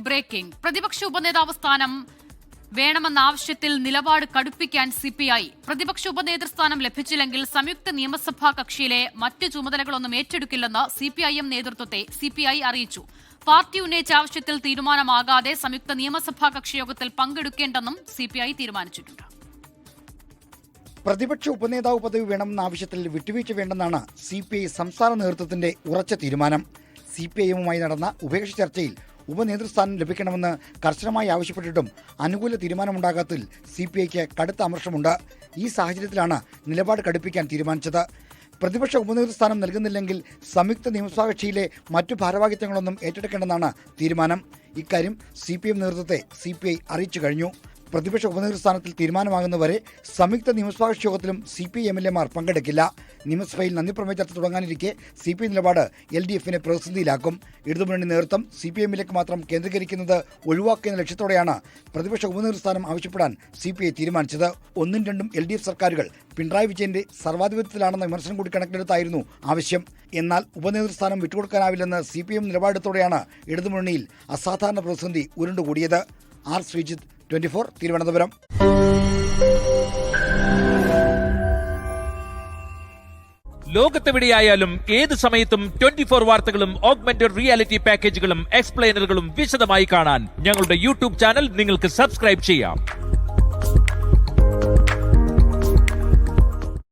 Breaking. പ്രതിപക്ഷ ഉപനേതാവ് സ്ഥാനം വേണമെന്ന ആവശ്യത്തിൽ നിലപാട് കടുപ്പിക്കാൻ CPI. പ്രതിപക്ഷ ഉപനേതൃസ്ഥാനം ലഭിച്ചില്ലെങ്കിൽ സംയുക്ത നിയമസഭാ കക്ഷിയിലെ മറ്റ് ചുമതലകളൊന്നും ഏറ്റെടുക്കില്ലെന്ന് CPIM നേതൃത്വത്തെ CPI അറിയിച്ചു. പാർട്ടി ഉന്നയിച്ച ആവശ്യത്തിൽ തീരുമാനമാകാതെ സംയുക്ത നിയമസഭാ കക്ഷിയോഗത്തിൽ പങ്കെടുക്കേണ്ടെന്നും CPI തീരുമാനിച്ചിട്ടുണ്ട്. പ്രതിപക്ഷ ഉപനേതാവ് പദവി വേണമെന്ന ആവശ്യത്തിൽ വിട്ടുവീഴ്ച വേണ്ടെന്നാണ് CPI സംസ്ഥാന നേതൃത്വത്തിന്റെ ഉറച്ച തീരുമാനം. CPIMുമായി നടന്ന ഉഭയകക്ഷി ചർച്ചയിൽ ഉപനേതൃസ്ഥാനം ലഭിക്കണമെന്ന് കർശനമായി ആവശ്യപ്പെട്ടിട്ടും അനുകൂല തീരുമാനമുണ്ടാകാത്തതിൽ CPIക്ക് കടുത്ത അമർഷമുണ്ട്. ഈ സാഹചര്യത്തിലാണ് നിലപാട് കടുപ്പിക്കാൻ തീരുമാനിച്ചത്. പ്രതിപക്ഷ ഉപനേതൃസ്ഥാനം നൽകുന്നില്ലെങ്കിൽ സംയുക്ത നിയമസഭാ കക്ഷിയിലെ മറ്റു ഭാരവാഹിത്വങ്ങളൊന്നും ഏറ്റെടുക്കേണ്ടെന്നാണ് തീരുമാനം. ഇക്കാര്യം CPM നേതൃത്വത്തെ CPI അറിയിച്ചു കഴിഞ്ഞു. പ്രതിപക്ഷ ഉപനേതൃസ്ഥാനത്തിൽ തീരുമാനമാകുന്നവരെ സംയുക്ത നിയമസഭാ കക്ഷി യോഗത്തിലും CPI-MLA-മാർ പങ്കെടുക്കില്ല. നിയമസഭയിൽ നന്ദിപ്രമേയ ചർച്ച തുടങ്ങാനിരിക്കെ CPI നിലപാട് LDF-നെ പ്രതിസന്ധിയിലാക്കും. ഇടതുമുന്നണി നേതൃത്വം CPM-ലേക്ക് മാത്രം കേന്ദ്രീകരിക്കുന്നത് ഒഴിവാക്കുന്ന ലക്ഷ്യത്തോടെയാണ് പ്രതിപക്ഷ ഉപനേതൃസ്ഥാനം ആവശ്യപ്പെടാൻ CPI തീരുമാനിച്ചത്. 1ഉം 2ഉം LDF സർക്കാരുകൾ പിണറായി വിജയന്റെ സർവാധിപത്യത്തിലാണെന്ന വിമർശനം കൂടി കണക്കിലെടുത്തായിരുന്നു ആവശ്യം. എന്നാൽ ഉപനേതൃസ്ഥാനം വിട്ടുകൊടുക്കാനാവില്ലെന്ന് CPM നിലപാടെടുത്തോടെയാണ് ഇടതുമുന്നണിയിൽ അസാധാരണ പ്രതിസന്ധി ഉരുണ്ടുകൂടിയത്. ആർ ശ്രീജിത്ത്, 24 തിരുവനന്തപുരം. ലോകത്തെവിടെയായാലും ഏത് സമയത്തും 24 വാർത്തകളും ഓഗ്മെന്റഡ് റിയാലിറ്റി പാക്കേജുകളും എക്സ്പ്ലെയിനറുകളും വിശദമായി കാണാൻ ഞങ്ങളുടെ YouTube ചാനൽ നിങ്ങൾക്ക് സബ്സ്ക്രൈബ് ചെയ്യാം.